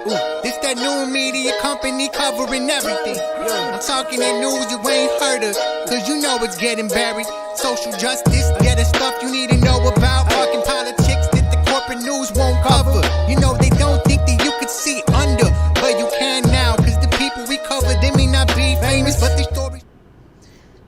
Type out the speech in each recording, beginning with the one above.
This that new media company covering everything. I'm talking that news you ain't heard of, cause you know it's getting buried. Social justice, yeah, the stuff you need to know about. Fucking politics that the corporate news won't cover. You know they don't think that you could see under, but you can now, cause the people we cover, they may not be famous, but their stories.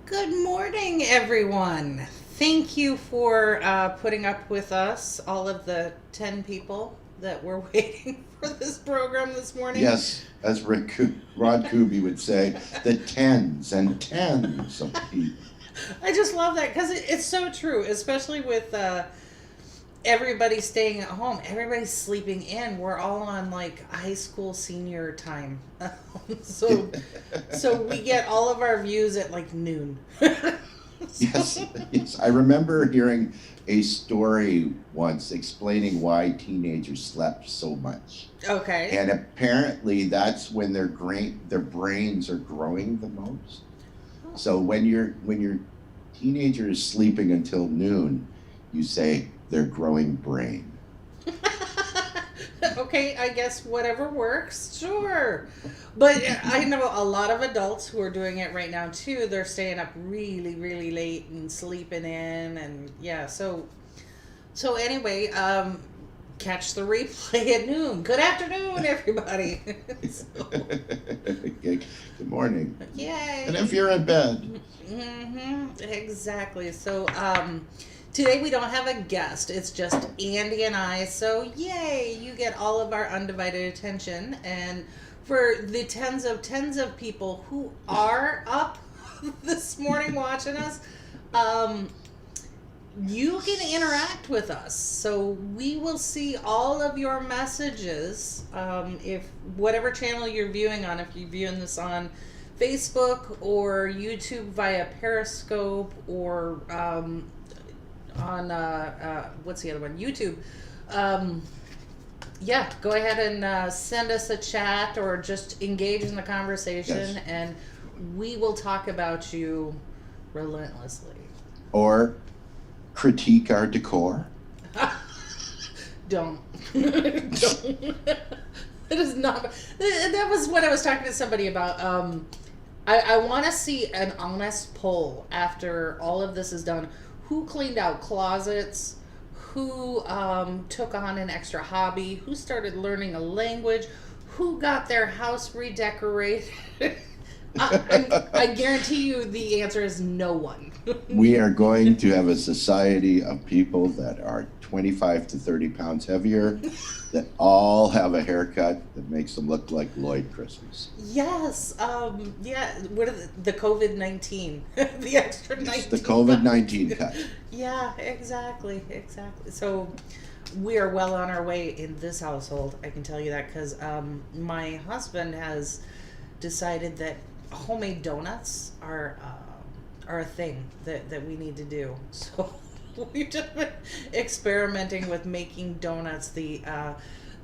Good morning, everyone. Thank you for putting up with us, all of the 10 people that were waiting for this program this morning. Yes, as Rod Kuby would say, the tens and tens of people. I just love that because it's so true, especially with everybody staying at home. Everybody's sleeping in. We're all on like high school senior time. So we get all of our views at like noon. Yes. I remember hearing a story once explaining why teenagers slept so much. Okay. And apparently that's when their brains are growing the most. Oh. So when your teenager is sleeping until noon, you say they're growing brain. Okay, I guess whatever works, sure. But I know a lot of adults who are doing it right now too. They're staying up really, really late and sleeping in, and yeah. So anyway, catch the replay at noon. Good afternoon, everybody. Good morning. Yay! And if you're in bed. Exactly. So today we don't have a guest. It's just Andy and I. So yay, you get all of our undivided attention. And for the tens of people who are up this morning watching us, you can interact with us. So we will see all of your messages. If whatever channel you're viewing on, if you're viewing this on Facebook or YouTube via Periscope or on what's the other one? YouTube. Yeah, go ahead and send us a chat or just engage in the conversation, yes. And we will talk about you relentlessly. Or critique our decor. Don't. Don't. It is not. That was what I was talking to somebody about. I want to see an honest poll after all of this is done. Who cleaned out closets? Who took on an extra hobby? Who started learning a language? Who got their house redecorated? I guarantee you the answer is no one. We are going to have a society of people that are 25 to 30 pounds heavier, that all have a haircut that makes them look like Lloyd Christmas. Yes. Yeah. What are the COVID-19? The extra 19. It's the COVID-19 cut. Yeah, exactly. So we are well on our way in this household. I can tell you that because my husband has decided that homemade donuts are a thing that we need to do. So we've just been experimenting with making donuts, the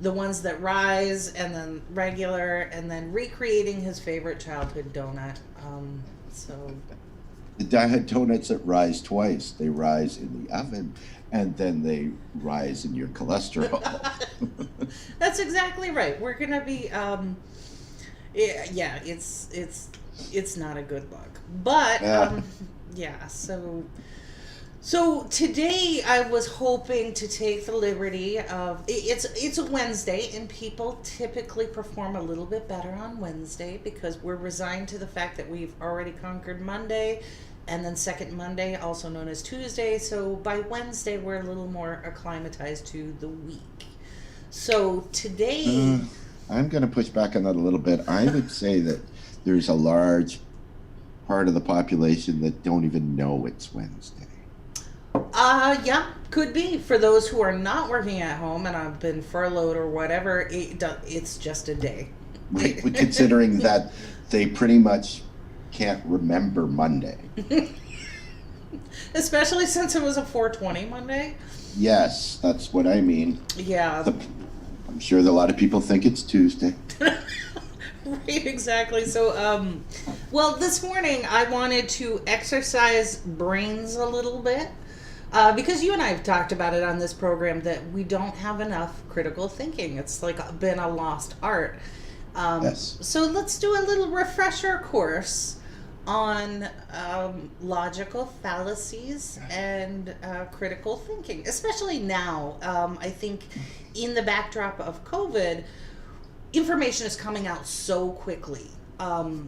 ones that rise and then regular, and then recreating his favorite childhood donut. The donuts that rise twice. They rise in the oven, and then they rise in your cholesterol. That's exactly right. We're gonna be yeah, it's not a good look, but yeah. So today I was hoping to take the liberty of it's a Wednesday, and people typically perform a little bit better on Wednesday because we're resigned to the fact that we've already conquered Monday, and then second Monday, also known as Tuesday. So by Wednesday we're a little more acclimatized to the week. So today. I'm going to push back on that a little bit. I would say that there's a large part of the population that don't even know it's Wednesday. Yeah, could be. For those who are not working at home and have been furloughed or whatever, it's just a day. Right, considering that they pretty much can't remember Monday. Especially since it was a 420 Monday. Yes, that's what I mean. Yeah. I'm sure that a lot of people think it's Tuesday. Right, exactly. So, well, this morning I wanted to exercise brains a little bit Because you and I have talked about it on this program that we don't have enough critical thinking. It's like been a lost art. Yes. So let's do a little refresher course on logical fallacies and critical thinking, especially now. I think in the backdrop of COVID, information is coming out so quickly. And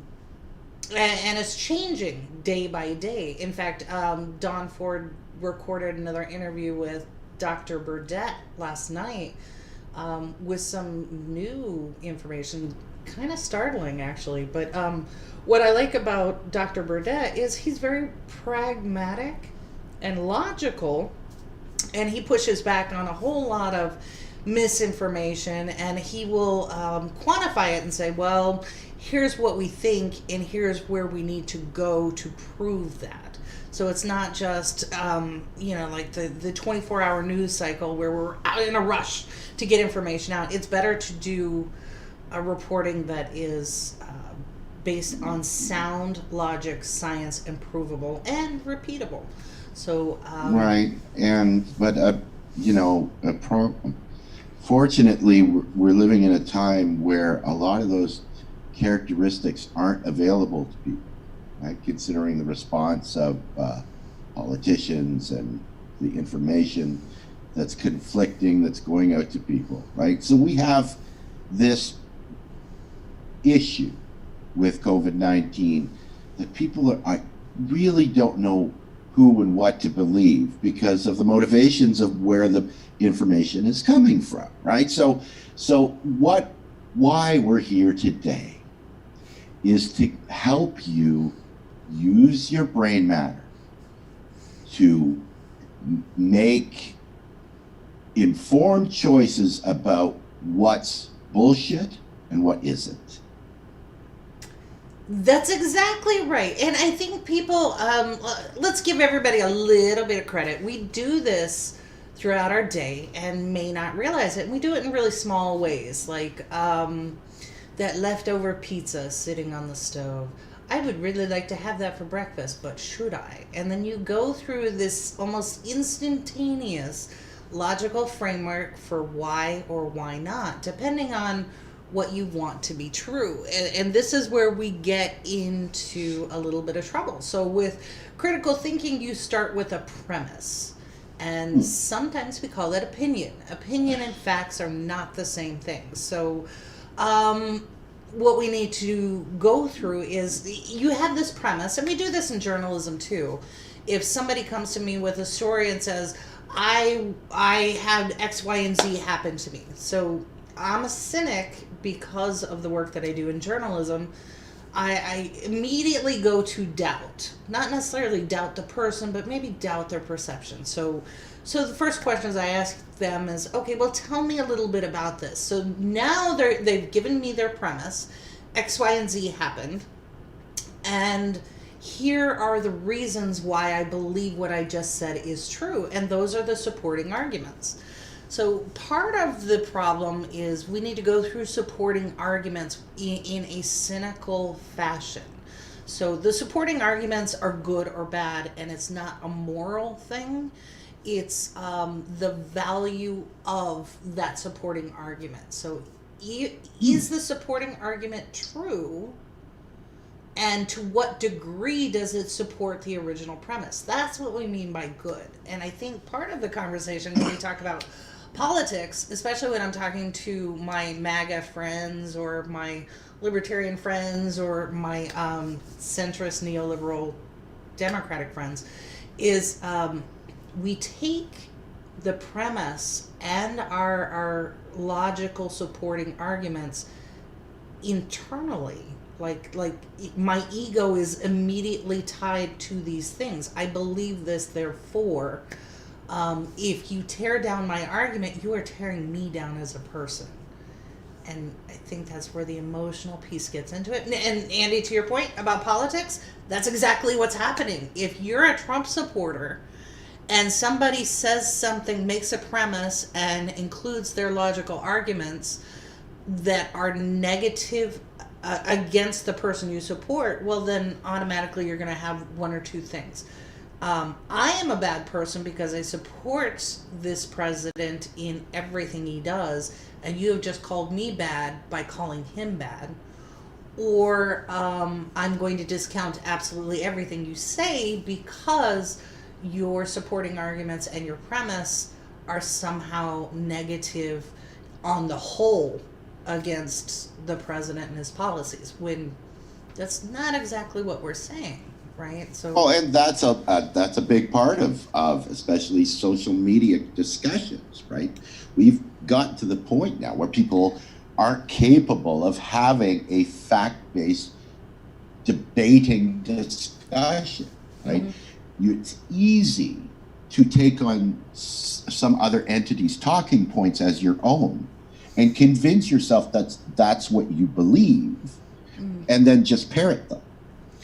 it's changing day by day. In fact, Don Ford recorded another interview with Dr. Burdett last night with some new information, kind of startling actually. But what I like about Dr. Burdett is he's very pragmatic and logical, and he pushes back on a whole lot of misinformation, and he will quantify it and say, well, here's what we think and here's where we need to go to prove that. So it's not just like the 24-hour news cycle where we're out in a rush to get information out. It's better to do a reporting that is based on sound logic, science, and provable and repeatable. So right, fortunately, we're living in a time where a lot of those characteristics aren't available to people, right? Considering the response of politicians and the information that's conflicting, that's going out to people, right? So we have this issue with COVID-19 that people I really don't know who and what to believe because of the motivations of where the information is coming from, right? So why we're here today is to help you use your brain matter to make informed choices about what's bullshit and what isn't. That's exactly right. And I think people, let's give everybody a little bit of credit. We do this throughout our day and may not realize it. And we do it in really small ways, like that leftover pizza sitting on the stove. I would really like to have that for breakfast, but should I? And then you go through this almost instantaneous logical framework for why or why not, depending on what you want to be true. And this is where we get into a little bit of trouble. So with critical thinking, you start with a premise. And sometimes we call that opinion. Opinion and facts are not the same thing. So what we need to go through is you have this premise, and we do this in journalism too. If somebody comes to me with a story and says, I had X, Y, and Z happen to me. So I'm a cynic because of the work that I do in journalism. I immediately go to doubt. Not necessarily doubt the person, but maybe doubt their perception. So the first questions I ask them is, okay, well, tell me a little bit about this. So now they've given me their premise. X, Y, and Z happened. And here are the reasons why I believe what I just said is true. And those are the supporting arguments. So part of the problem is we need to go through supporting arguments in a cynical fashion. So the supporting arguments are good or bad, and it's not a moral thing. It's the value of that supporting argument. So is the supporting argument true? And to what degree does it support the original premise? That's what we mean by good. And I think part of the conversation when we talk about politics, especially when I'm talking to my MAGA friends or my libertarian friends or my centrist neoliberal democratic friends, is we take the premise and our logical supporting arguments internally. Like my ego is immediately tied to these things. I believe this, therefore, if you tear down my argument, you are tearing me down as a person. And I think that's where the emotional piece gets into it. And Andy, to your point about politics, that's exactly what's happening. If you're a Trump supporter and somebody says something, makes a premise, and includes their logical arguments that are negative against the person you support, well, then automatically you're going to have one or two things. I am a bad person because I support this president in everything he does, and you have just called me bad by calling him bad. Or I'm going to discount absolutely everything you say because your supporting arguments and your premise are somehow negative on the whole against the president and his policies, when that's not exactly what we're saying, right? So, Oh, and that's a big part of especially social media discussions, right? We've gotten to the point now where people aren't capable of having a fact-based debating discussion, right? It's easy to take on some other entity's talking points as your own and convince yourself that's what you believe, and then just parrot them,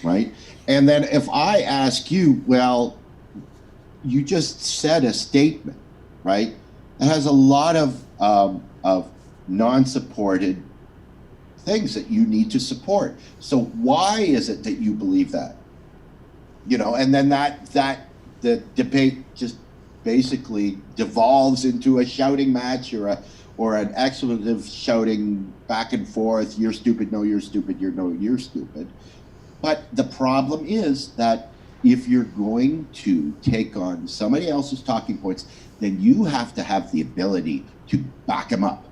right? And then if I ask you, well, you just said a statement, right? That has a lot of non-supported things that you need to support. So why is it that you believe that? You know, and then that the debate just basically devolves into a shouting match or an expletive shouting back and forth. You're stupid. No, you're stupid. You're stupid. But the problem is that if you're going to take on somebody else's talking points, then you have to have the ability to back them up,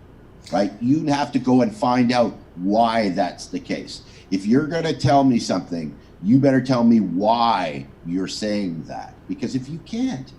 right? You have to go and find out why that's the case. If you're going to tell me something, you better tell me why you're saying that. Because if you can't,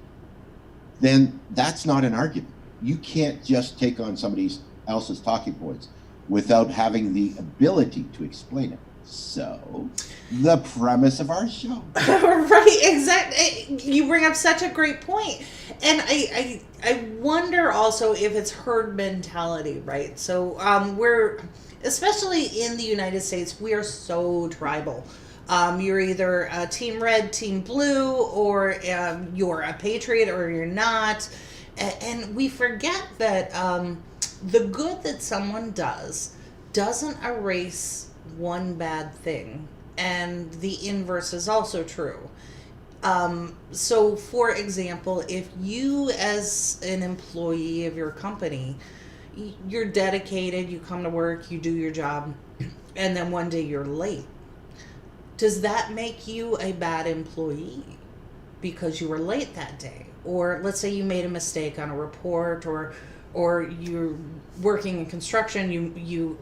then that's not an argument. You can't just take on somebody else's talking points without having the ability to explain it. So, the premise of our show. Right, exactly. You bring up such a great point. And I wonder also if it's herd mentality, right? So we're, especially in the United States, we are so tribal. You're either team red, team blue, or you're a patriot or you're not. And we forget that the good that someone does doesn't erase one bad thing, and the inverse is also true. So for example, if you as an employee of your company, you're dedicated, you come to work, you do your job, and then one day you're late, does that make you a bad employee because you were late that day? Or let's say you made a mistake on a report, or you're working in construction, you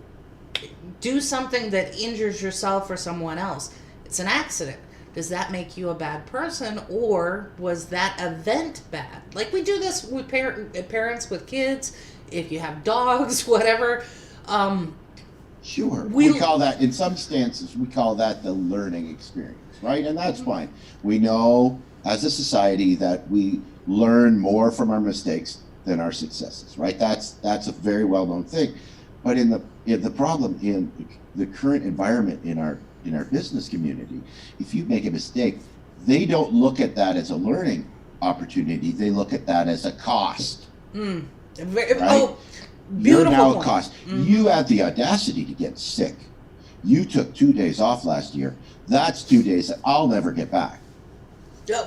do something that injures yourself or someone else. It's an accident. Does that make you a bad person, or was that event bad? Like we do this with parents with kids, if you have dogs, whatever. Sure. We call that, in some stances, we call that the learning experience, right? And that's fine. We know as a society that we learn more from our mistakes than our successes, right? That's a very well-known thing. But in the problem in the current environment in our business community, if you make a mistake, they don't look at that as a learning opportunity. They look at that as a cost. Right? Oh, beautiful You're now point. a cost. You had the audacity to get sick. You took 2 days off last year. That's 2 days that I'll never get back.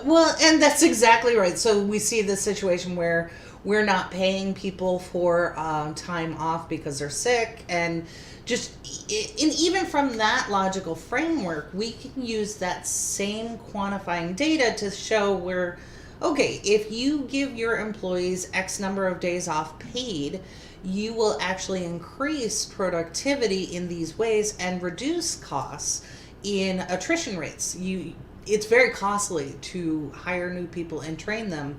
Well, and that's exactly right. So we see this situation where we're not paying people for time off because they're sick, and even from that logical framework, we can use that same quantifying data to show where, okay, if you give your employees X number of days off paid, you will actually increase productivity in these ways and reduce costs in attrition rates. It's very costly to hire new people and train them.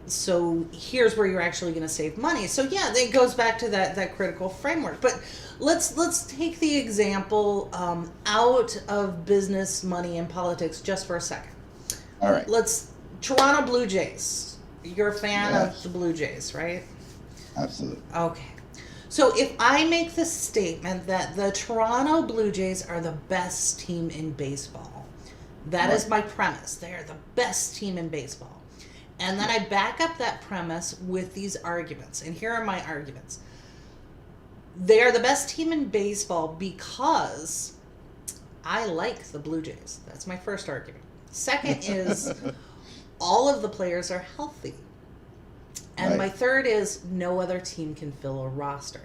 So here's where you're actually going to save money. So yeah, it goes back to that critical framework. But let's take the example out of business, money, and politics just for a second. All right. Toronto Blue Jays. You're a fan of the Blue Jays, right? Absolutely. Okay. So if I make the statement that the Toronto Blue Jays are the best team in baseball, that is my premise. They are the best team in baseball. And then I back up that premise with these arguments. And here are my arguments. They are the best team in baseball because I like the Blue Jays. That's my first argument. Second is all of the players are healthy. And Right. my third is no other team can fill a roster.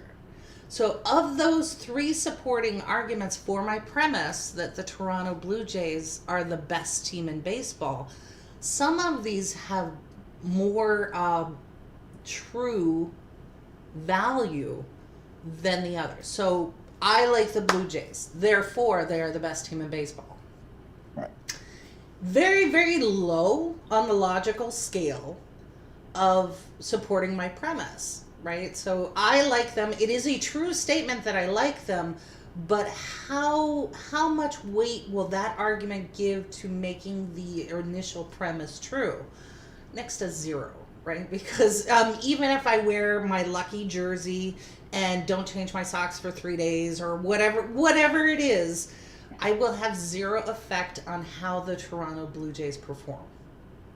So of those three supporting arguments for my premise that the Toronto Blue Jays are the best team in baseball, some of these have more true value than the others. So I like the Blue Jays. Therefore, they are the best team in baseball. Right. Very, very low on the logical scale of supporting my premise, right? So I like them. It is a true statement that I like them, but how much weight will that argument give to making the initial premise true? Next to zero, right? Because even if I wear my lucky jersey and don't change my socks for 3 days or whatever it is, I will have zero effect on how the Toronto Blue Jays perform,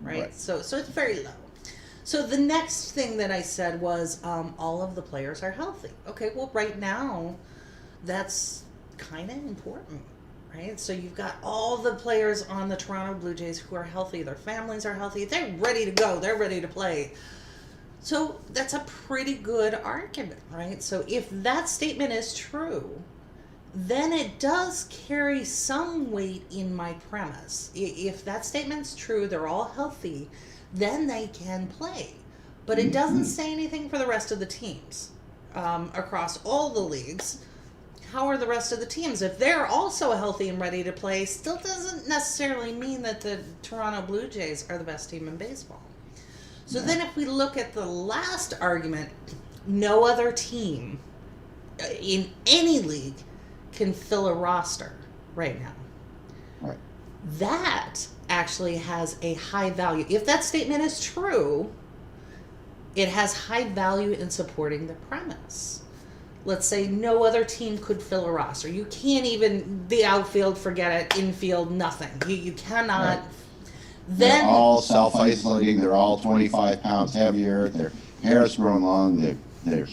right? So it's very low. So the next thing that I said was all of the players are healthy. Okay, well, right now, that's kind of important, right? So you've got all the players on the Toronto Blue Jays who are healthy. Their families are healthy. They're ready to go. They're ready to play. So that's a pretty good argument, right? So if that statement is true, then it does carry some weight in my premise. If that statement's true, they're all healthy, then they can play. But it doesn't say anything for the rest of the teams across all the leagues. How are the rest of the teams? If they're also healthy and ready to play, still doesn't necessarily mean that the Toronto Blue Jays are the best team in baseball. So then if we look at the last argument, no other team in any league can fill a roster right now. Right. That actually has a high value. If that statement is true, it has high value in supporting the premise. Let's say no other team could fill a roster. You can't even, the outfield, forget it, infield, nothing. You cannot. Right. Then They're all self-isolating. They're all 25 pounds heavier. Their hair's grown long. Their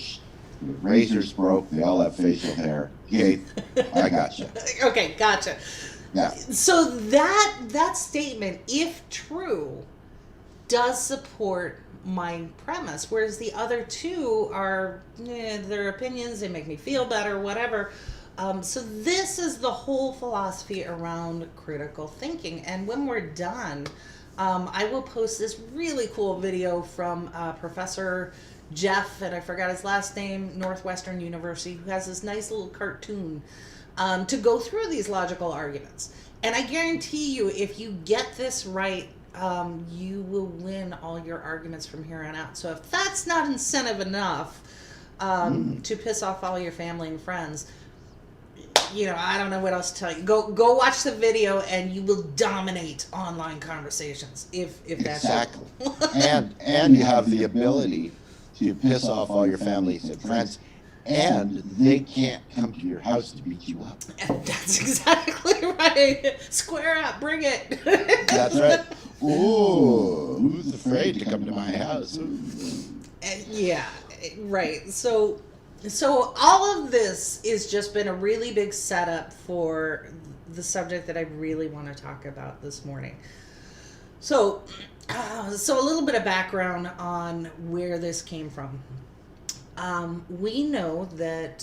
razors broke. They all have facial hair. Okay, I gotcha. Okay, gotcha. Yeah. So that statement, if true, does support my premise, whereas the other two are their opinions. They make me feel better, whatever. So this is the whole philosophy around critical thinking. And when we're done, I will post this really cool video from Professor Jeff, and I forgot his last name, Northwestern University, who has this nice little cartoon to go through these logical arguments. And I guarantee you, if you get this right, you will win all your arguments from here on out. So if that's not incentive enough to piss off all your family and friends, I don't know what else to tell you. Go watch the video, and you will dominate online conversations if that's Exactly. and you have the ability to piss off all your families and friends, and they can't come to your house to beat you up. And that's exactly right. Square up, bring it. That's right. Ooh, who's afraid to come to my house? Yeah, right. So all of this has just been a really big setup for the subject that I really want to talk about this morning. So a little bit of background on where this came from. We know that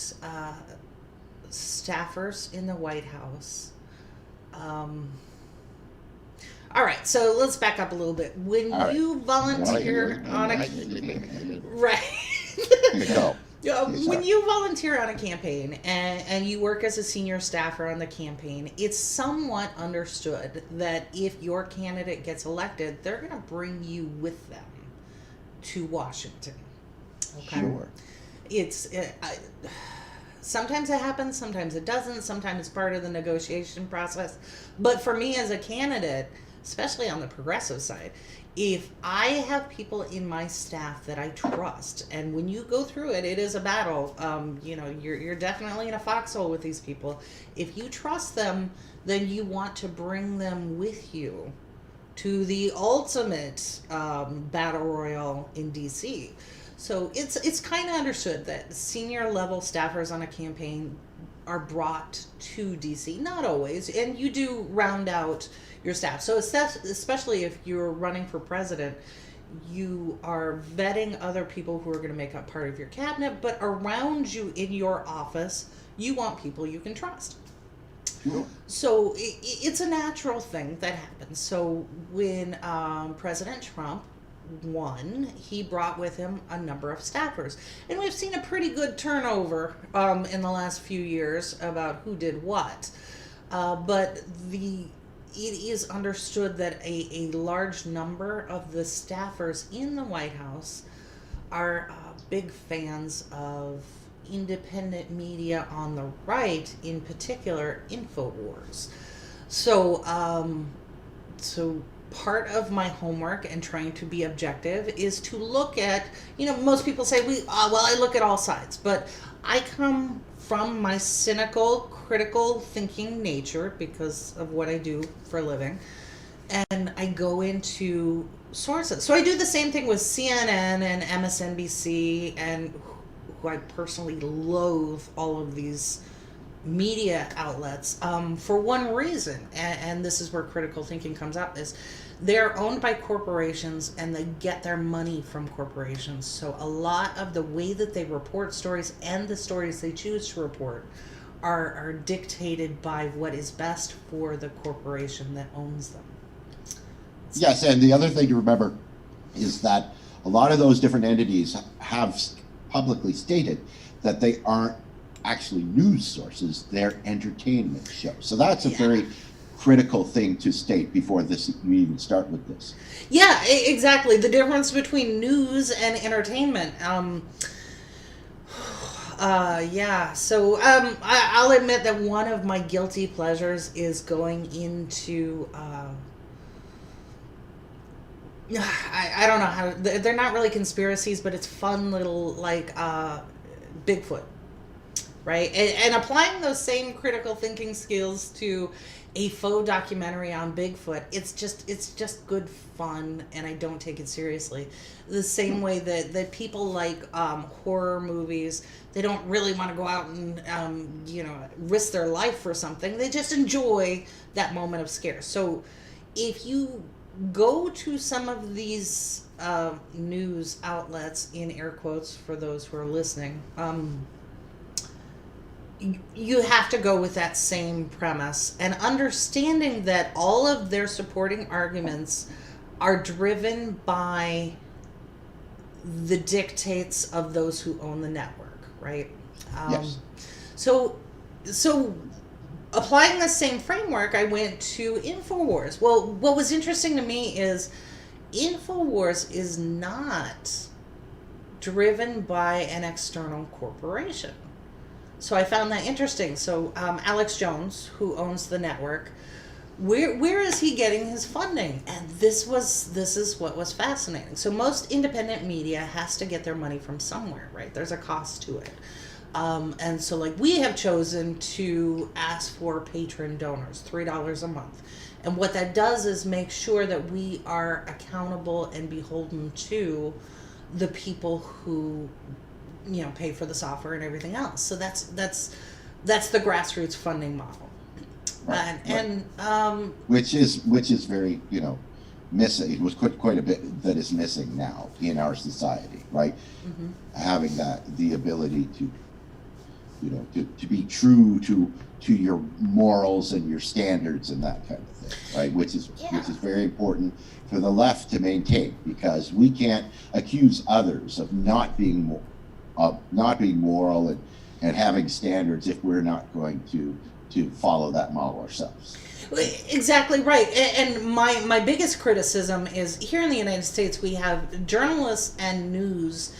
staffers in the White House. All right, so let's back up a little bit. When you volunteer on a right. Go. When you volunteer on a campaign and you work as a senior staffer on the campaign, it's somewhat understood that if your candidate gets elected, they're going to bring you with them to Washington. Okay? Sure. Sometimes it happens, sometimes it doesn't, sometimes it's part of the negotiation process. But for me as a candidate, especially on the progressive side, if I have people in my staff that I trust, and when you go through it, it is a battle. You're definitely in a foxhole with these people. If you trust them, then you want to bring them with you to the ultimate battle royal in DC. So it's kind of understood that senior level staffers on a campaign are brought to DC. Not always, and you do round out your staff. So especially if you're running for president, you are vetting other people who are going to make up part of your cabinet, but around you in your office, you want people you can trust. So it's a natural thing that happens. So when President Trump won, he brought with him a number of staffers. And we've seen a pretty good turnover in the last few years about who did what. But it is understood that a large number of the staffers in the White House are big fans of independent media on the right, in particular Infowars. So part of my homework and trying to be objective is to look at, most people say, I look at all sides, but I come from my cynical, critical thinking nature because of what I do for a living, and I go into sources. So I do the same thing with CNN and MSNBC, and who I personally loathe all of these media outlets for one reason, and this is where critical thinking comes up, is they're owned by corporations and they get their money from corporations. So a lot of the way that they report stories and the stories they choose to report are dictated by what is best for the corporation that owns them. Yes, and the other thing to remember is that a lot of those different entities have publicly stated that they aren't actually news sources, they're entertainment shows. So that's a very critical thing to state before we even start with this. Yeah, exactly. The difference between news and entertainment. So I'll admit that one of my guilty pleasures is going into I don't know how, they're not really conspiracies, but it's fun little, like, Bigfoot, right? And applying those same critical thinking skills to a faux documentary on Bigfoot, it's just good fun, and I don't take it seriously. The same way that people like horror movies, they don't really want to go out and risk their life for something. They just enjoy that moment of scare. So if you go to some of these news outlets, in air quotes for those who are listening, you have to go with that same premise and understanding that all of their supporting arguments are driven by the dictates of those who own the network, right? Yes. So applying the same framework, I went to Infowars. Well, what was interesting to me is Infowars is not driven by an external corporation. So I found that interesting. So Alex Jones, who owns the network, where is he getting his funding? And this is what was fascinating. So most independent media has to get their money from somewhere, right? There's a cost to it. And so, like, we have chosen to ask for patron donors, $3 a month. And what that does is make sure that we are accountable and beholden to the people who, pay for the software and everything else. So that's the grassroots funding model. Right, and which is very, missing. It was quite a bit that is missing now in our society, right? Mm-hmm. Having the ability to be true to your morals and your standards and that kind of thing, right? Which is very important for the left to maintain, because we can't accuse others of not being moral and having standards if we're not going to follow that model ourselves. Exactly right. And my biggest criticism is, here in the United States, we have journalists and news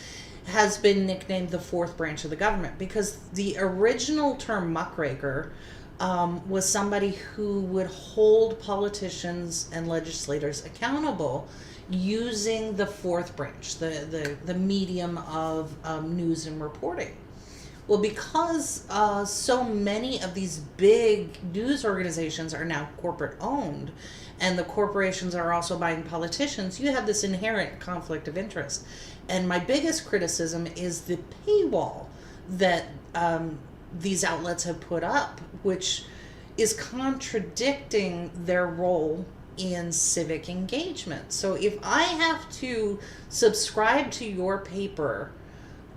has been nicknamed the fourth branch of the government, because the original term muckraker was somebody who would hold politicians and legislators accountable using the fourth branch, the medium of news and reporting. Well, because so many of these big news organizations are now corporate owned, and the corporations are also buying politicians, you have this inherent conflict of interest. And my biggest criticism is the paywall that these outlets have put up, which is contradicting their role in civic engagement. So if I have to subscribe to your paper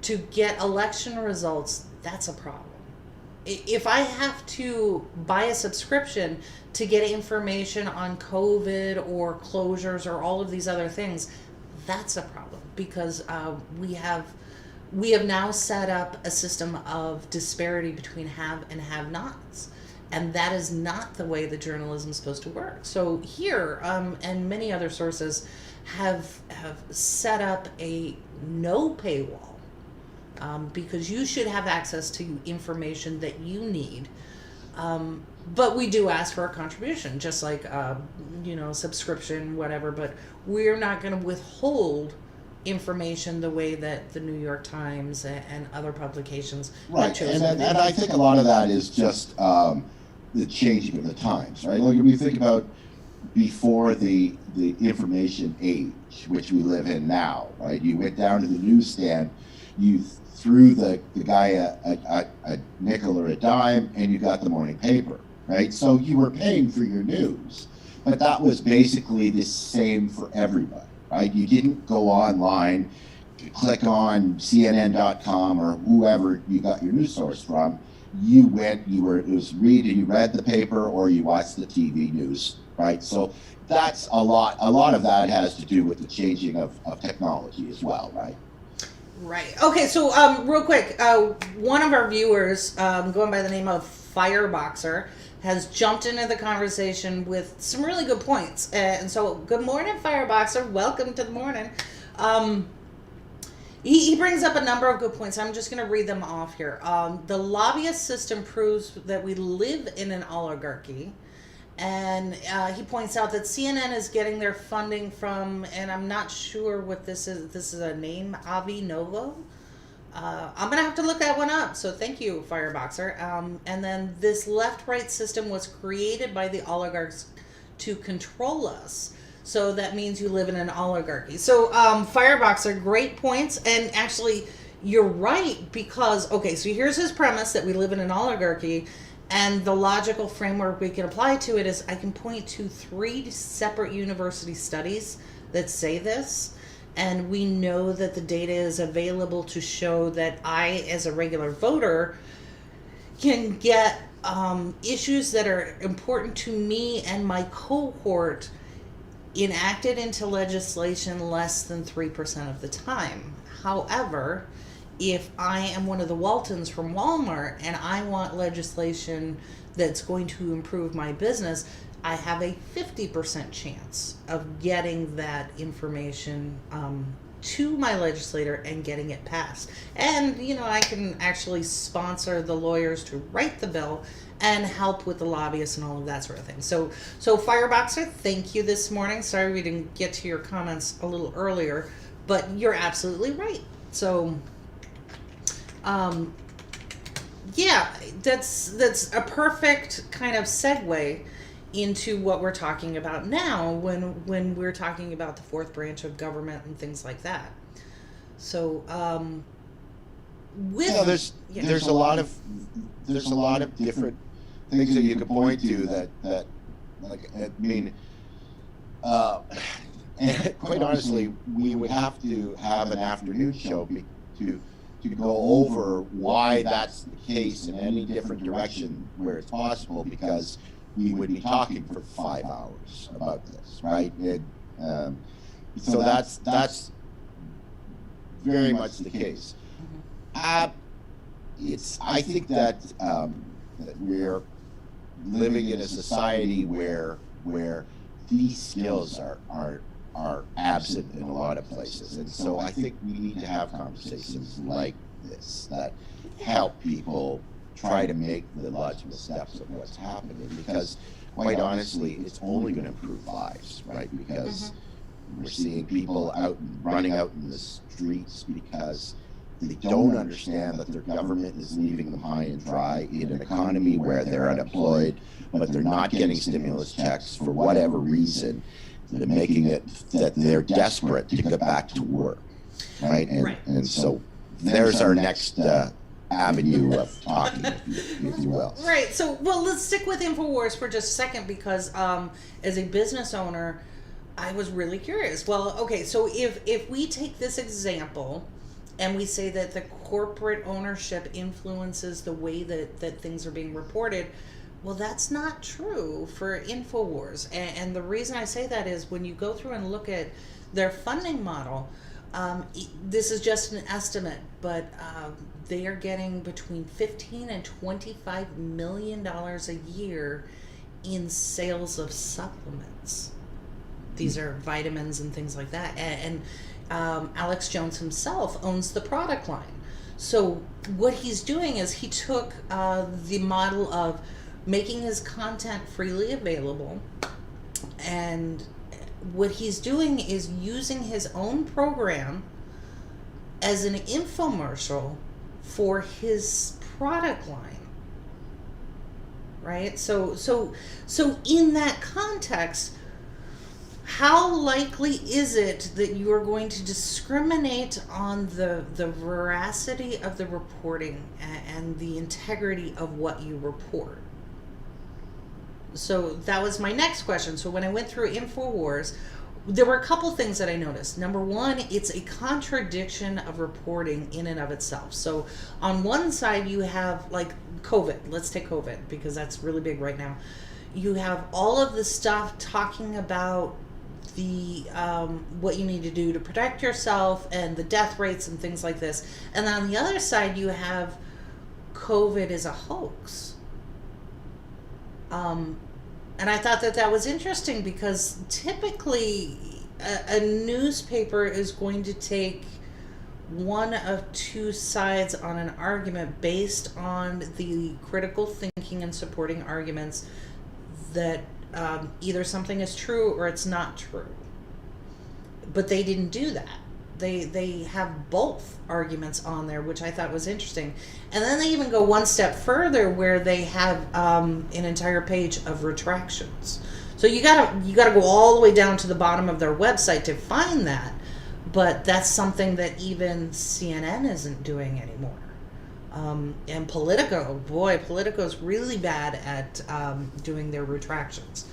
to get election results, that's a problem. If I have to buy a subscription to get information on COVID or closures or all of these other things, that's a problem, because we have now set up a system of disparity between have and have-nots. And that is not the way the journalism is supposed to work. So here, and many other sources have set up a no paywall, because you should have access to information that you need. But we do ask for a contribution, just like, subscription, whatever, but we're not going to withhold information the way that the New York Times and other publications right. And I think a lot of that is just the changing of the times, right? Like if you think about before the information age, which we live in now, right? You went down to the newsstand, you threw the guy a nickel or a dime, and you got the morning paper, right? So you were paying for your news, but that was basically the same for everybody, right? You didn't go online, click on CNN.com or whoever you got your news source from. You went, you read the paper or you watched the TV news, right? So that's a lot of that has to do with the changing of technology as well, right? Right. Okay, so real quick, one of our viewers, going by the name of Fireboxer, has jumped into the conversation with some really good points. And so, good morning, Fireboxer. Welcome to the morning. He brings up a number of good points. I'm just going to read them off here. The lobbyist system proves that we live in an oligarchy. And he points out that CNN is getting their funding from, and I'm not sure what this is. This is a name, Avi Novo. I'm going to have to look that one up. So thank you, Fireboxer. And then this left-right system was created by the oligarchs to control us. So that means you live in an oligarchy. So Fireboxer, great points. And actually, you're right, because, okay, so here's his premise that we live in an oligarchy. And the logical framework we can apply to it is I can point to 3 separate university studies that say this. And we know that the data is available to show that I, as a regular voter, can get issues that are important to me and my cohort enacted into legislation less than 3% of the time. However, if I am one of the Waltons from Walmart and I want legislation that's going to improve my business, I have a 50% chance of getting that information to my legislator and getting it passed. And, I can actually sponsor the lawyers to write the bill and help with the lobbyists and all of that sort of thing. So Fireboxer, thank you this morning. Sorry we didn't get to your comments a little earlier, but you're absolutely right. So, that's a perfect kind of segue into what we're talking about now when we're talking about the fourth branch of government and things like that. So, there's a lot of different things that you can point to that like, I mean, and quite honestly, we would have to have an afternoon show to go over why that's the case in any different direction where it's possible, because we would be talking for 5 hours about this, right? So that's very much the case. I think that we're living in a society where these skills are absent in a lot of places, and so I think we need to have conversations like this that help people try to make the logical steps of what's happening, because quite honestly, it's only going to improve lives, right? Because we're seeing people running out in the streets because they don't understand that their government is leaving them high and dry in an economy where they're unemployed, but they're not getting stimulus checks for whatever reason. They're making it that they're desperate to get back to work, right? And so there's our next avenue of talking, if you will. Right. So, well, let's stick with Infowars for just a second because as a business owner, I was really curious. Well, okay, so if we take this example and we say that the corporate ownership influences the way that things are being reported, well, that's not true for Infowars. And the reason I say that is when you go through and look at their funding model, this is just an estimate, but they are getting between $15 and $25 million a year in sales of supplements. These are vitamins and things like that. And Alex Jones himself owns the product line. So what he's doing is he took the model of making his content freely available, and what he's doing is using his own program as an infomercial for his product line. Right? So in that context, how likely is it that you are going to discriminate on the veracity of the reporting and the integrity of what you report? So that was my next question. So when I went through Infowars, there were a couple things that I noticed. Number one, it's a contradiction of reporting in and of itself. So on one side, you have like COVID. Let's take COVID because that's really big right now. You have all of the stuff talking about the what you need to do to protect yourself and the death rates and things like this. And then on the other side, you have COVID is a hoax. And I thought that was interesting because typically a newspaper is going to take one of two sides on an argument based on the critical thinking and supporting arguments that either something is true or it's not true. But they didn't do that. They have both arguments on there, which I thought was interesting. And then they even go one step further where they have an entire page of retractions. So you gotta go all the way down to the bottom of their website to find that. But that's something that even CNN isn't doing anymore. And Politico's really bad at doing their retractions.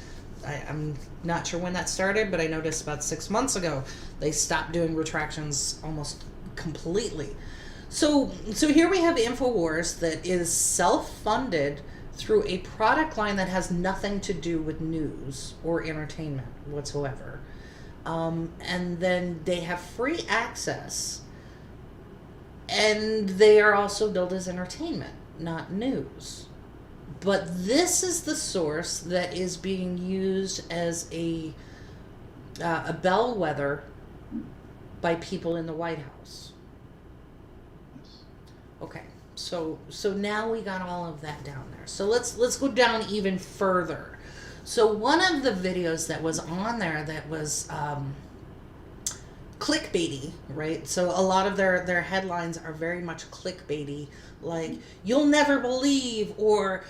I'm not sure when that started, but I noticed about 6 months ago they stopped doing retractions almost completely. So here we have Infowars that is self-funded through a product line that has nothing to do with news or entertainment whatsoever. And then they have free access, and they are also billed as entertainment, not news. But this is the source that is being used as a bellwether by people in the White House. Okay, so now we got all of that down there. So let's go down even further. So one of the videos that was on there that was clickbaity, right? So a lot of their headlines are very much clickbaity, like "You'll never believe" or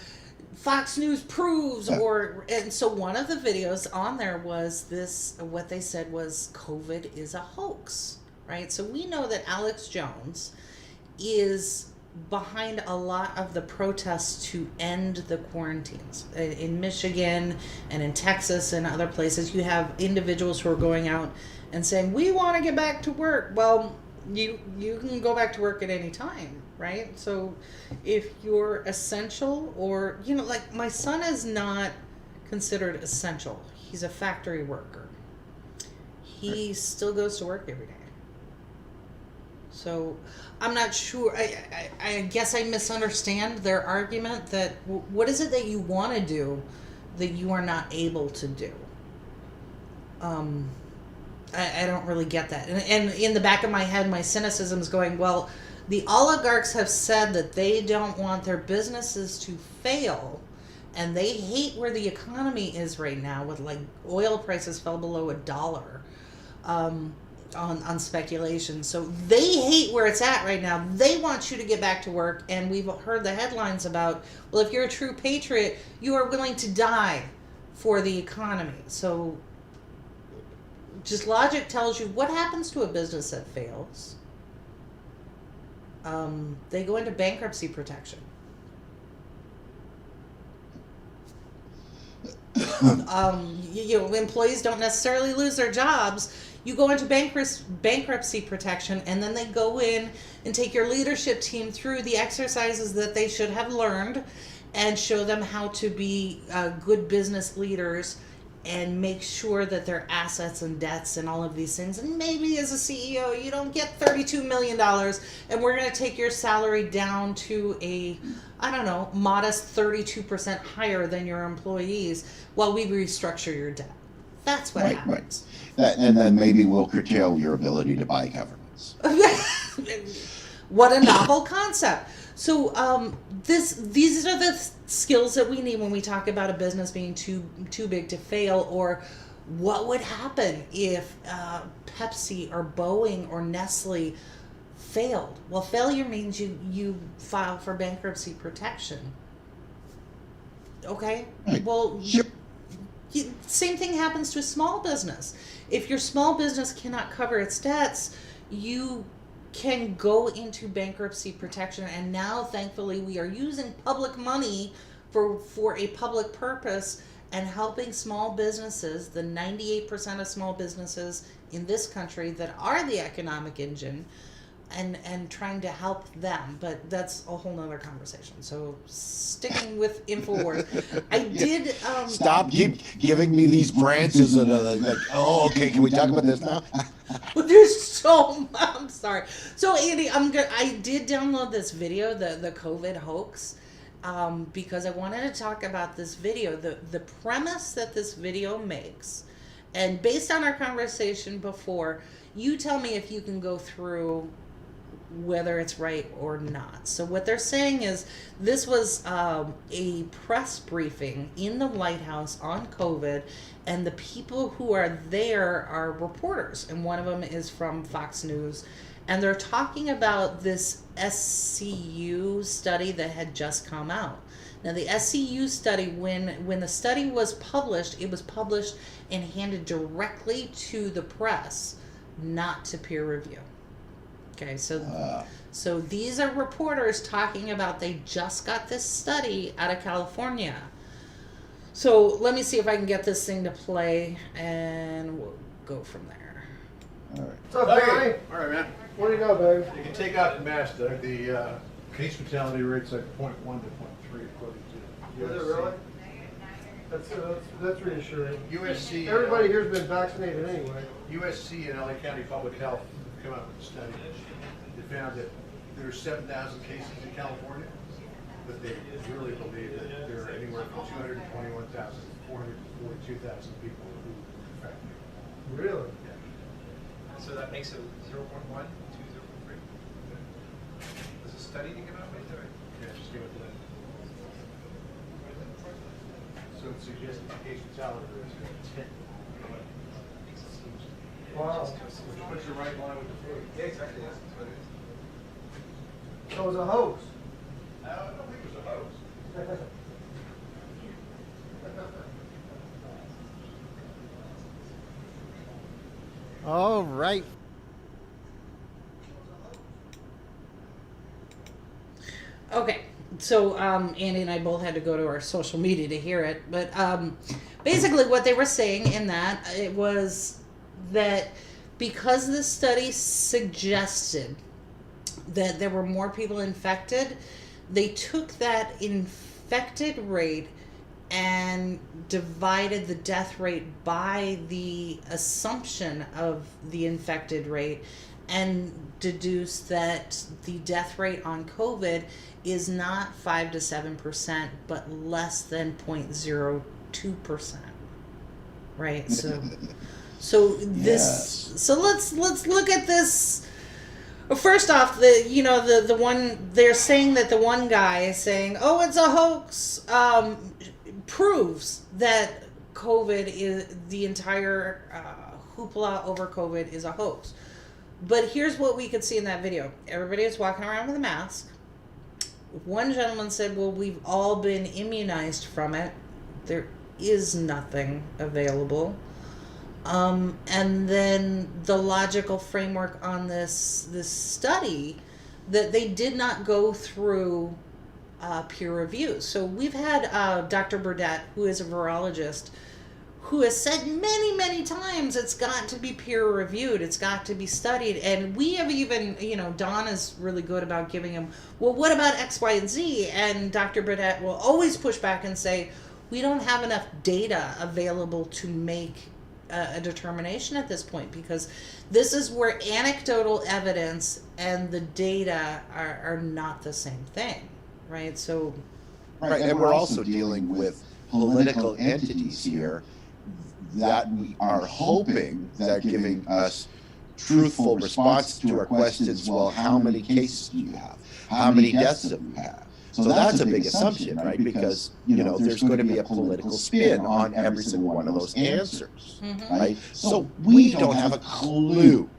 "Fox News proves," and so one of the videos on there was this, what they said was COVID is a hoax, right? So we know that Alex Jones is behind a lot of the protests to end the quarantines. In Michigan and in Texas and other places, you have individuals who are going out and saying, we want to get back to work. Well, you can go back to work at any time, right? So if you're essential, or, like my son is not considered essential. He's a factory worker. He still goes to work every day. So I'm not sure. I guess I misunderstand their argument that what is it that you want to do that you are not able to do? I don't really get that. And in the back of my head, my cynicism is going, well, the oligarchs have said that they don't want their businesses to fail, and they hate where the economy is right now with, like, oil prices fell below $1 on speculation. So they hate where it's at right now. They want you to get back to work, and we've heard the headlines about, well, if you're a true patriot, you are willing to die for the economy. So just logic tells you, what happens to a business that fails? they go into bankruptcy protection. Employees don't necessarily lose their jobs. You go into bankruptcy protection, and then they go in and take your leadership team through the exercises that they should have learned and show them how to be good business leaders and make sure that their assets and debts and all of these things. And maybe as a CEO, you don't get $32 million, and we're going to take your salary down to a, I don't know, modest 32% higher than your employees while we restructure your debt. That's what happens. Right. And then maybe we'll curtail your ability to buy governments. What a novel concept. So these are the skills that we need when we talk about a business being too big to fail, or what would happen if Pepsi or Boeing or Nestle failed. Well, failure means you file for bankruptcy protection. Okay? Right. Well, same thing happens to a small business. If your small business cannot cover its debts, you can go into bankruptcy protection. And now, thankfully, we are using public money for a public purpose and helping small businesses, the 98% of small businesses in this country that are the economic engine, and trying to help them. But that's a whole nother conversation. So sticking with Infowars, I did... Stop giving me these branches. Okay, can we talk about this now? There's so... I'm sorry. So, Andy, I did download this video, the COVID hoax, because I wanted to talk about this video. The premise that this video makes, and based on our conversation before, you tell me if you can go through whether it's right or not. So what they're saying is this was a press briefing in the White House on COVID, and the people who are there are reporters, and one of them is from Fox News, and they're talking about this SCU study that had just come out. Now, the SCU study, when the study was published, it was published and handed directly to the press, not to peer review. Okay, so these are reporters talking about they just got this study out of California. So let me see if I can get this thing to play, and we'll go from there. All right. What's up, Barry? All right, man. What do you know, babe? You can take out the mask, Doug. The case fatality rate's like 0.1 to 0.3 according to Is USC. it really? That's reassuring. USC. Everybody here's been vaccinated anyway. USC and LA County Public Health come out with a study. They found that there are 7,000 cases in California, but they really believe that there are anywhere from 221,000 to 442,000 people who are infected. Really? Yeah. So that makes it 0.1 to 0.3. Does the study think about it? Yeah, just give it to them. So it suggests that the case fatality rate is 10. Wow. Which puts you right in line with the flu. Yeah, exactly. That's what it is. So it was a hoax. I don't think it was a hoax. All right. Okay, so Andy and I both had to go to our social media to hear it, but basically what they were saying in that, it was that because the study suggested that there were more people infected, they took that infected rate and divided the death rate by the assumption of the infected rate, and deduced that the death rate on COVID is not 5 to 7%, but less than 0.02%. Right? So this. Yes. So let's look at this. First off, the one they're saying that the one guy is saying, "Oh, it's a hoax," proves that COVID is the entire hoopla over COVID is a hoax. But here's what we could see in that video. Everybody is walking around with a mask. One gentleman said, well, we've all been immunized from it. There is nothing available. And then the logical framework on this study that they did not go through peer review. So we've had Dr. Burdett, who is a virologist, who has said many, many times it's got to be peer reviewed, it's got to be studied. And we have even, Don is really good about giving him, well, what about X, Y, and Z? And Dr. Burdett will always push back and say, we don't have enough data available to make a determination at this point, because this is where anecdotal evidence and the data are not the same thing, right? So, right, and we're also dealing with political entities here that we are hoping that giving us truthful responses to our questions. Well, how many cases do you have? How many deaths have you had? So that's a big assumption, right? Because, there's going to be a political spin on every single one of those answers, right? So we don't have a clue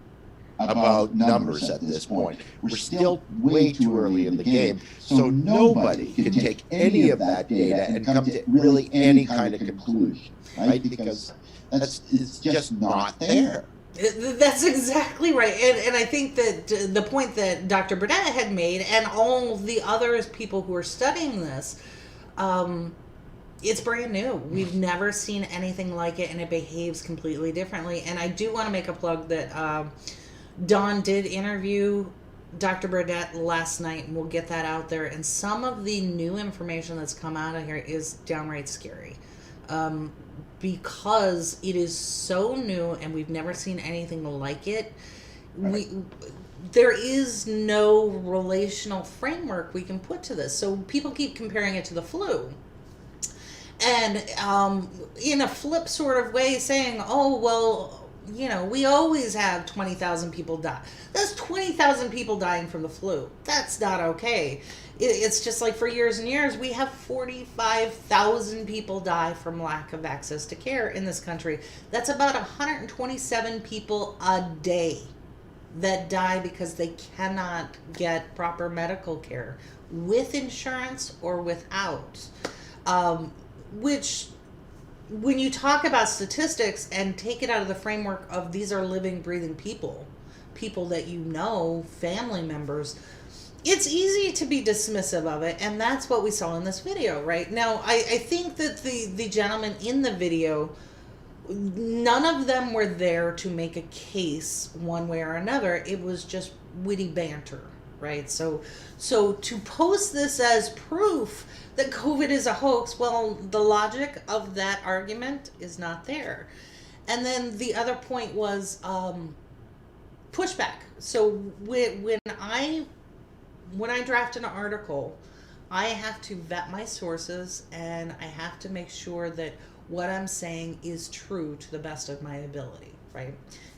about numbers at this point. We're still way too early in the game, so nobody can take any of that data and come to really any kind of conclusion, right? Because it's just not there. That's exactly right. And I think that the point that Dr. Burdett had made, and all the other people who are studying this, it's brand new. We've never seen anything like it, and it behaves completely differently. And I do want to make a plug that Don did interview Dr. Burdett last night, and we'll get that out there. And some of the new information that's come out of here is downright scary. Because it is so new and we've never seen anything like it. Right. There is no relational framework we can put to this. So people keep comparing it to the flu. And in a flip sort of way saying, oh, well, we always have 20,000 people die. That's 20,000 people dying from the flu. That's not okay. It's just like for years and years, we have 45,000 people die from lack of access to care in this country. That's about 127 people a day that die because they cannot get proper medical care with insurance or without. Which, when you talk about statistics and take it out of the framework of these are living, breathing people that family members, it's easy to be dismissive of it, and that's what we saw in this video, right? Now, I think that the gentleman in the video, none of them were there to make a case one way or another. It was just witty banter, right? So to post this as proof that COVID is a hoax, well, the logic of that argument is not there. And then the other point was pushback. So when I draft an article, I have to vet my sources, and I have to make sure that what I'm saying is true to the best of my ability, right?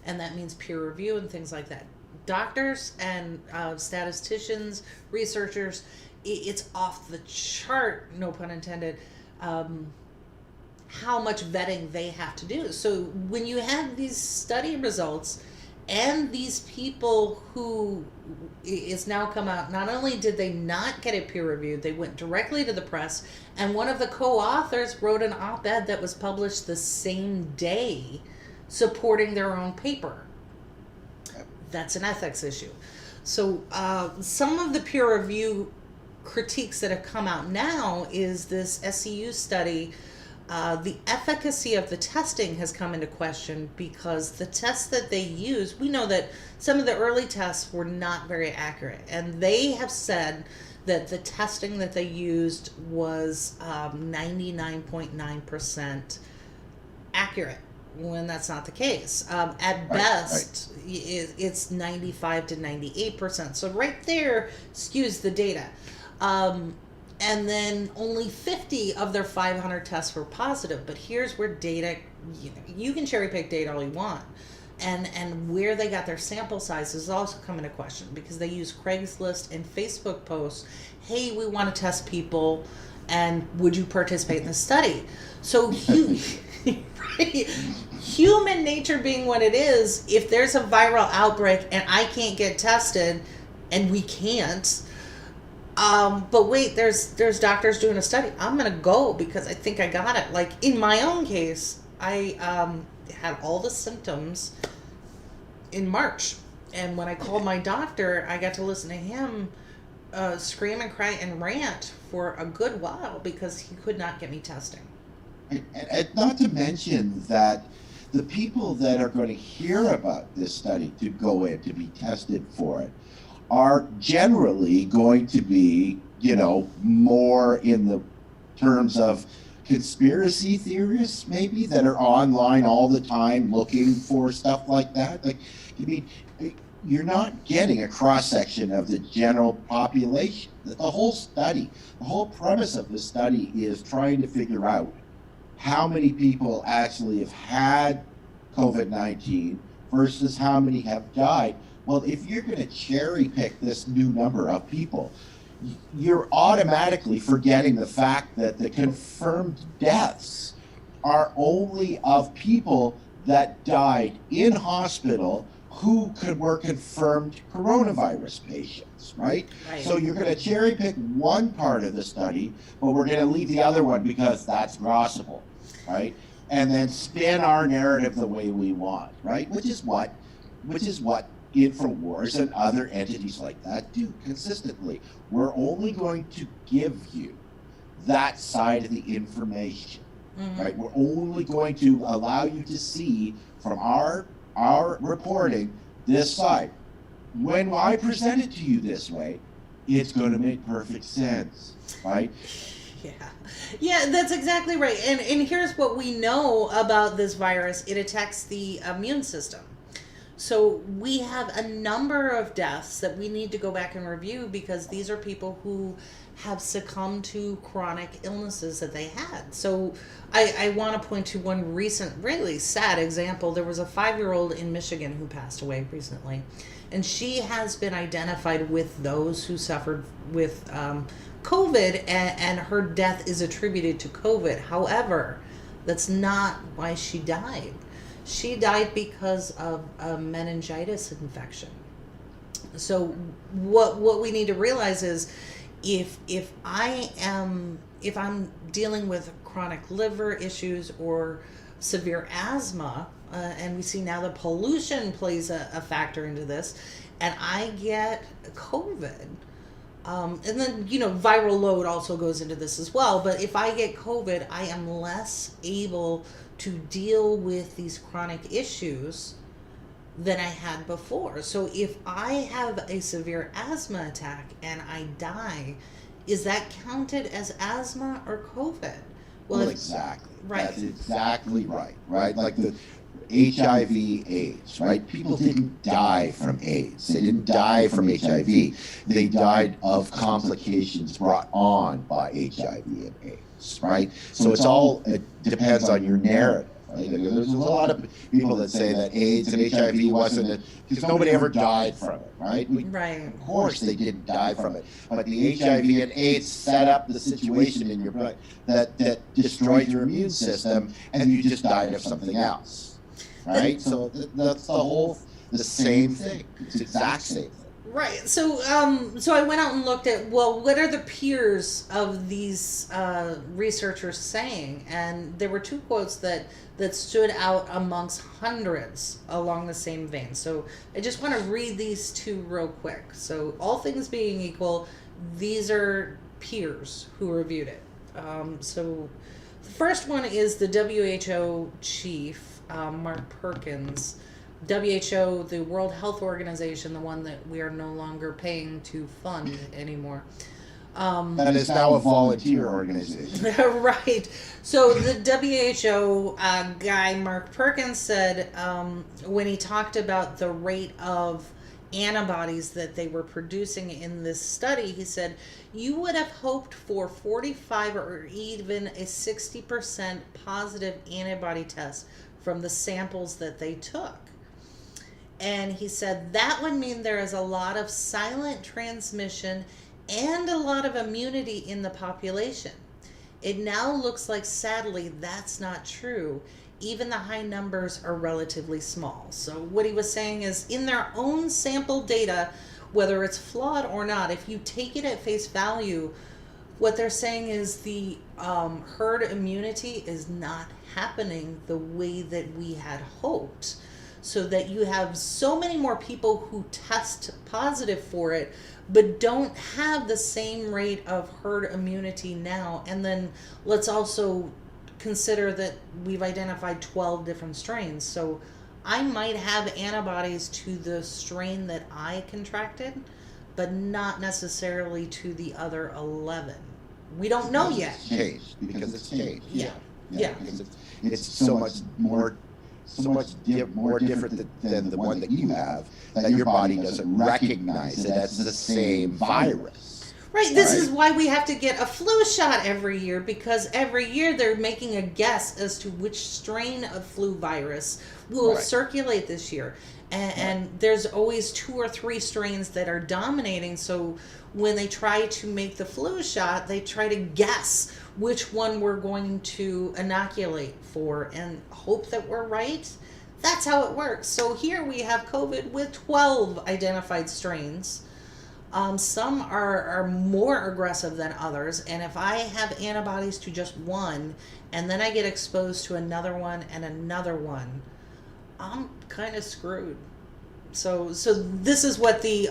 And that means peer review and things like that. Doctors and statisticians, researchers, it's off the chart, no pun intended, how much vetting they have to do. So when you have these study results, and these people who it's now come out, not only did they not get it peer reviewed, they went directly to the press, and one of the co-authors wrote an op-ed that was published the same day supporting their own paper. That's an ethics issue. So some of the peer review critiques that have come out now is this SCU study. The efficacy of the testing has come into question because the tests that they use, we know that some of the early tests were not very accurate, and they have said that the testing that they used was 99.9% accurate, when that's not the case. At best, it's 95 to 98%. So right there skews the data. And then only 50 of their 500 tests were positive. But here's where data, you can cherry pick data all you want. And where they got their sample size is also come into question, because they use Craigslist and Facebook posts. Hey, we want to test people, and would you participate in the study? So human nature being what it is, if there's a viral outbreak and I can't get tested, and we can't, but wait, there's doctors doing a study, I'm gonna go because I think I got it. Like in my own case, I had all the symptoms in March, And when I called my doctor, I got to listen to him scream and cry and rant for a good while because he could not get me testing. And not to mention that the people that are going to hear about this study to go in to be tested for it are generally going to be, more in the terms of conspiracy theorists, maybe, that are online all the time looking for stuff like that. Like, you're not getting a cross-section of the general population. The whole premise of the study is trying to figure out how many people actually have had COVID-19 versus how many have died. Well, if you're going to cherry pick this new number of people, you're automatically forgetting the fact that the confirmed deaths are only of people that died in hospital who were confirmed coronavirus patients, right? So you're going to cherry pick one part of the study, but we're going to leave the other one because that's gospel, right? And then spin our narrative the way we want, right? Which is what Infowars and other entities like that do consistently. We're only going to give you that side of the information, right? We're only going to allow you to see from our reporting this side. When I present it to you this way, it's going to make perfect sense, right? Yeah, that's exactly right. And here's what we know about this virus. It attacks the immune system. So we have a number of deaths that we need to go back and review because these are people who have succumbed to chronic illnesses that they had. So I want to point to one recent, really sad example. There was a 5-year-old in Michigan who passed away recently, and she has been identified with those who suffered with COVID, and her death is attributed to COVID. However, that's not why she died. She died because of a meningitis infection. So what we need to realize is if I'm dealing with chronic liver issues or severe asthma, and we see now the pollution plays a factor into this, and I get COVID, and then, viral load also goes into this as well. But if I get COVID, I am less able to deal with these chronic issues than I had before. So if I have a severe asthma attack and I die, is that counted as asthma or COVID? Well, exactly. Right. That's exactly right, right? Like the HIV/AIDS, right? People didn't die from AIDS. They didn't die from HIV. They died of complications brought on by HIV and AIDS, right? So it depends on your narrative, right? There's a lot of people that say that AIDS and HIV wasn't it because nobody ever died from it, right? Right. Of course they didn't die from it, but the HIV and AIDS set up the situation in your blood that destroyed your immune system, and you just died of something else. Right, so that's the same thing. It's the exact same thing. Right. So I went out and looked at, what are the peers of these researchers saying? And there were 2 quotes that stood out amongst hundreds along the same vein. So I just want to read these 2 real quick. So all things being equal, these are peers who reviewed it. So the first one is the WHO chief, Mark Perkins. WHO, the World Health Organization, the one that we are no longer paying to fund anymore. That is now a volunteer organization. Right. So the WHO guy, Mark Perkins, said when he talked about the rate of antibodies that they were producing in this study, he said, you would have hoped for 45 or even a 60% positive antibody test from the samples that they took. And he said that would mean there is a lot of silent transmission and a lot of immunity in the population. It now looks like, sadly, that's not true. Even the high numbers are relatively small. So what he was saying is, in their own sample data, whether it's flawed or not, if you take it at face value, what they're saying is the herd immunity is not happening the way that we had hoped. so that you have so many more people who test positive for it but don't have the same rate of herd immunity now. And then let's also consider that we've identified 12 different strains. So I might have antibodies to the strain that I contracted, but not necessarily to the other 11. We don't know yet. It's changed because it's changed. Yeah. Because it's so much more different than the one that you have, that your body doesn't recognize it as the same virus. Right, this is why we have to get a flu shot every year, because every year they're making a guess as to which strain of flu virus will circulate this year. And there's always 2 or 3 strains that are dominating, so when they try to make the flu shot, they try to guess which one we're going to inoculate for and hope that we're right. That's how it works. So here we have COVID with 12 identified strains. Some are more aggressive than others, and if I have antibodies to just one and then I get exposed to another one and another one, I'm kind of screwed. So this is what the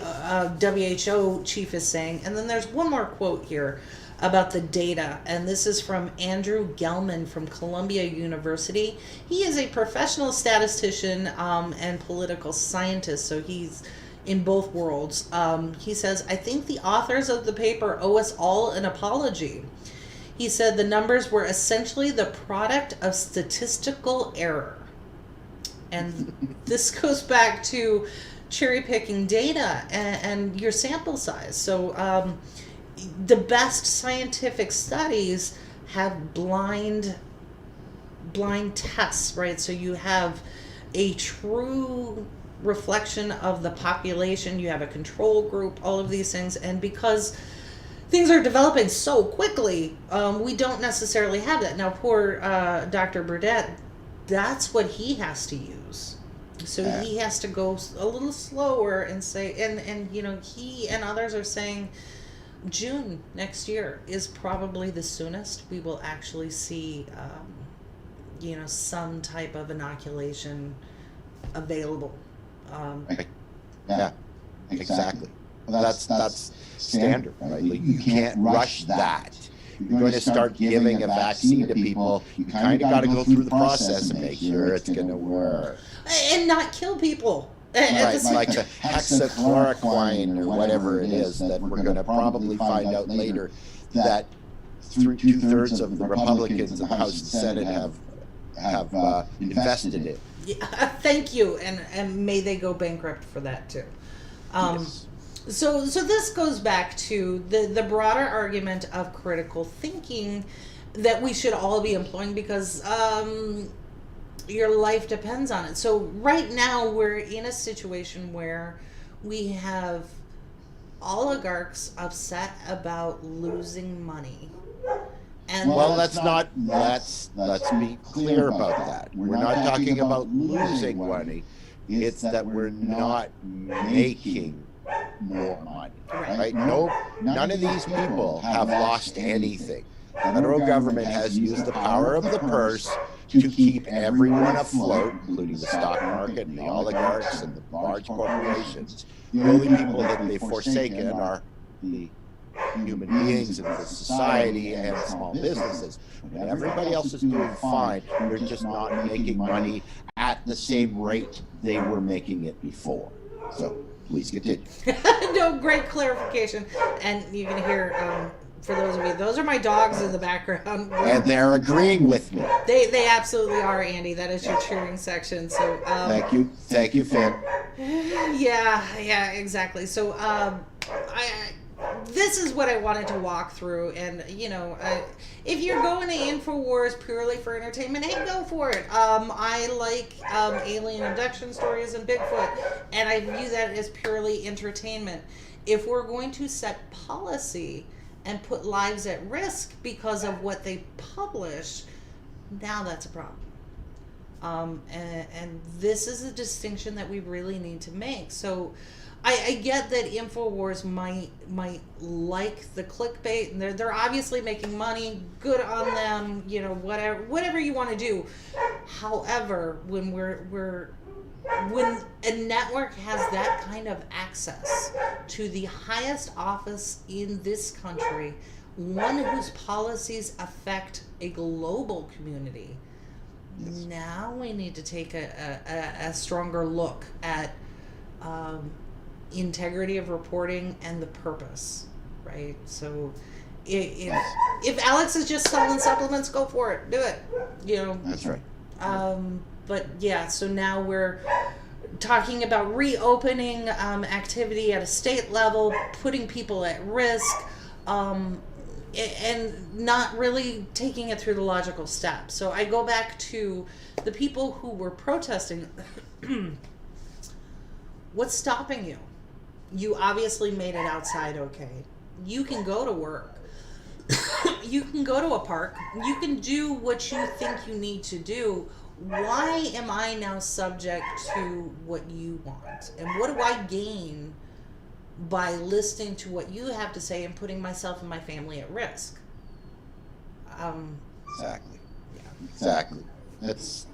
WHO chief is saying. And then there's one more quote here about the data, and this is from Andrew Gelman from Columbia University. He is a professional statistician and political scientist, so he's in both worlds. He says, I think the authors of the paper owe us all an apology. He said the numbers were essentially the product of statistical error. And this goes back to cherry picking data and your sample size. So the best scientific studies have blind tests, right? So you have a true reflection of the population, you have a control group, all of these things. And because things are developing so quickly, we don't necessarily have that. Now, poor Dr. Burdett, that's what he has to use. So he has to go a little slower and say, and you know, he and others are saying June next year is probably the soonest we will actually see, you know, some type of inoculation available. Exactly. Well, that's standard, right? You can't rush that. You're going to start giving a vaccine to people, you kind of got to go through the process and make sure it's going to work. And not kill people. Right, like the hexachloroquine or whatever it is that we're going to probably find out later that 2/3 of the Republicans in the House and Senate have invested in it. Yeah, thank you, and may they go bankrupt for that too. Yes. So this goes back to the broader argument of critical thinking that we should all be employing, because your life depends on it. So right now we're in a situation where we have oligarchs upset about losing money. And well, let's be clear about that. We're not talking about losing money. It's that we're not making more money, right? No, none of these people have lost anything. The federal government has used the power of the purse to keep everyone afloat, including the stock market and the oligarchs and the large corporations. The only people that they've forsaken are the human beings in the society and small businesses. And everybody else is doing fine. They're just not making money at the same rate they were making it before. So please continue. No, great clarification. And you can hear, for those of you, those are my dogs in the background. And they're agreeing with me. They absolutely are, Andy. That is your cheering section. So Thank you, Finn. Yeah, exactly. So this is what I wanted to walk through, and you know, if you're going to Infowars purely for entertainment, hey, go for it. I like alien abduction stories and Bigfoot, and I view that as purely entertainment. If we're going to set policy and put lives at risk because of what they publish, now that's a problem. And this is a distinction that we really need to make. So I get that Infowars might like the clickbait, and they're obviously making money. Good on them, you know, whatever you want to do. However, when we're when a network has that kind of access to the highest office in this country, one whose policies affect a global community, now we need to take a stronger look at integrity of reporting and the purpose, right? So if Alex is just selling supplements, go for it, do it, you know. That's right. But yeah, so now we're talking about reopening activity at a state level, putting people at risk, and not really taking it through the logical steps. So I go back to the people who were protesting. What's stopping you? You obviously made it outside okay. You can go to work. You can go to a park. You can do what you think you need to do. Why am I now subject to what you want? And what do I gain by listening to what you have to say and putting myself and my family at risk? Exactly. Yeah. Exactly. That's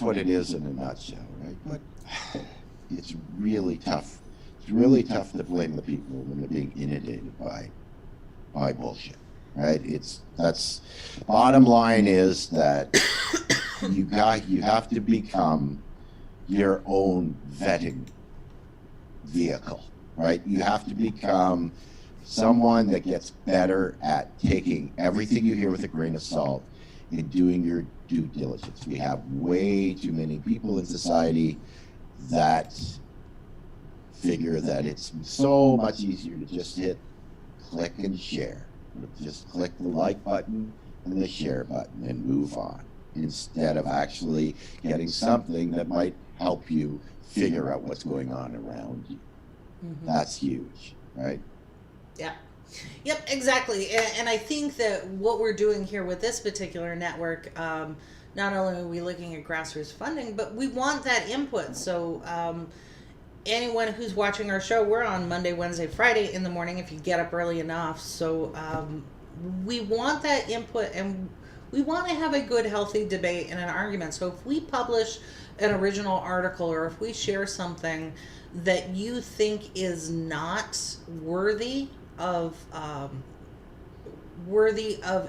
what it is in a nutshell, right? But it's really tough. It's really tough to blame the people when they're being inundated by bullshit, right? That's bottom line is that you have to become your own vetting vehicle, right? You have to become someone that gets better at taking everything you hear with a grain of salt and doing your due diligence. We have way too many people in society that figure that it's so much easier to just hit click and share. Just click the like button and the share button and move on, instead of actually getting something that might help you figure out what's going on around you. Mm-hmm. That's huge, right? Yeah. Yep, exactly. And I think that what we're doing here with this particular network, not only are we looking at grassroots funding, but we want that input. So anyone who's watching our show, we're on Monday, Wednesday, Friday in the morning if you get up early enough. So we want that input, and we want to have a good, healthy debate and an argument. So if we publish an original article, or if we share something that you think is not worthy of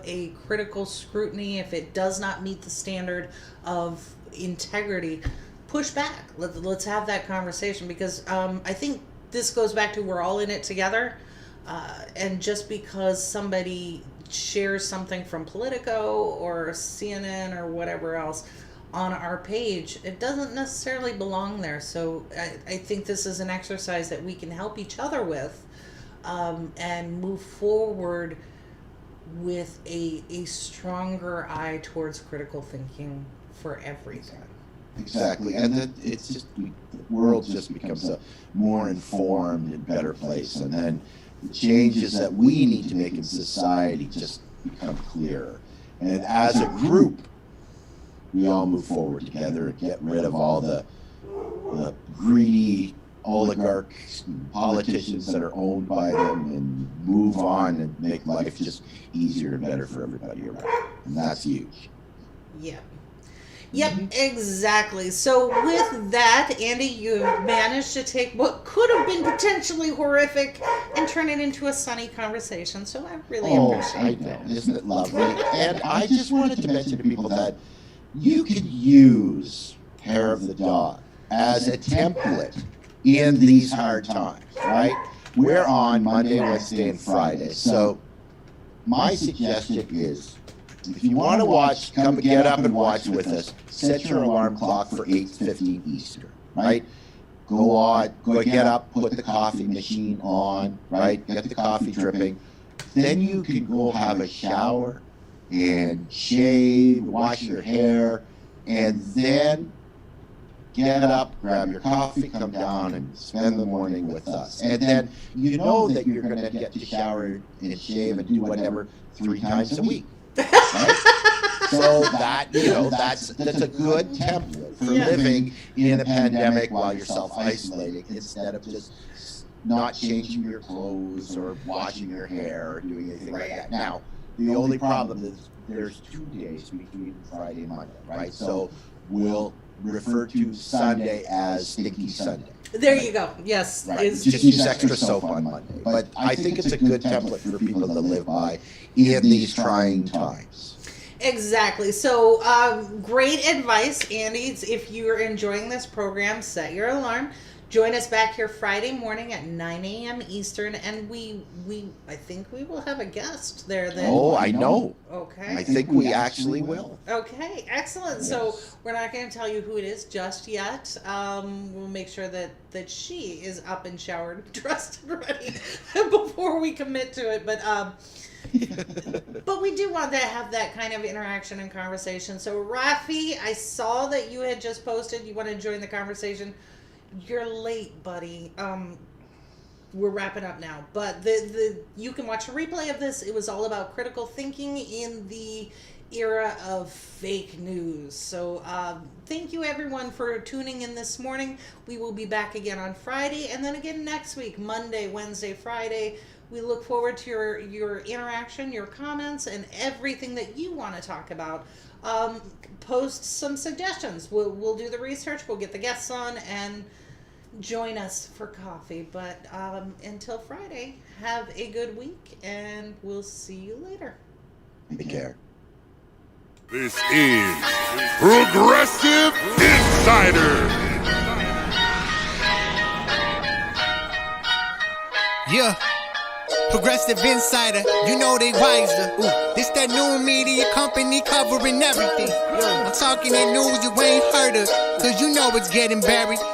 a critical scrutiny, if it does not meet the standard of integrity, push back. Let's have that conversation, because I think this goes back to we're all in it together, and just because somebody shares something from Politico or CNN or whatever else on our page, it doesn't necessarily belong there. So I think this is an exercise that we can help each other with, and move forward with a stronger eye towards critical thinking for everything. Exactly, and that it's just the world just becomes a more informed and better place, and then the changes that we need to make in society just become clearer. And as a group, we all move forward together and get rid of all the greedy oligarchs and politicians that are owned by them, and move on and make life just easier and better for everybody around. And that's huge. Yeah. Yep, exactly. So with that, Andy, you managed to take what could have been potentially horrific and turn it into a sunny conversation. So I really appreciate that. Isn't it lovely? And I just wanted to mention to people that you could use Hair of the Dog as a template in these hard times, right? We're on Monday, Wednesday, and Friday. So my suggestion is, if you want to watch, come get up and watch with us. Set your alarm clock for 8:15 Eastern, right? Go get up, put the coffee machine on, right? Get the coffee dripping. Then you can go have a shower and shave, wash your hair, and then get up, grab your coffee, come down and spend the morning with us. And then you know that you're going to get to shower and shave and do whatever 3 times a week. Right? So that, that's a good template for living in a pandemic while you're self-isolating, instead of just not changing your clothes or washing your hair or doing anything like that. Now, the only problem is there's 2 days between Friday and Monday, right? So will refer to Sunday as Stinky Sunday. There you go. Yes. Right. Just use extra soap on Monday. But I think it's a good template for people to live by in these trying times. Exactly. So, great advice, Andy. If you're enjoying this program, set your alarm. Join us back here Friday morning at 9 a.m. Eastern, and I think we will have a guest there then. Oh, I know. Okay. I think we actually will. Okay, excellent. Yes. So we're not going to tell you who it is just yet. We'll make sure that she is up and showered, dressed and ready before we commit to it. But we do want to have that kind of interaction and conversation. So Rafi, I saw that you had just posted. You want to join the conversation. You're late, buddy. We're wrapping up now, but you can watch a replay of this. It was all about critical thinking in the era of fake news. So thank you everyone for tuning in this morning. We will be back again on Friday, and then again next week, Monday, Wednesday, Friday. We look forward to your interaction, your comments, and everything that you want to talk about. Post some suggestions. We'll do the research. We'll get the guests on and join us for coffee. But until Friday, have a good week, and we'll see you later. Take care. This is Progressive Insider. Yeah. Progressive Insider, you know they wiser. This that new media company covering everything. I'm talking that news you ain't heard of, cause you know it's getting buried.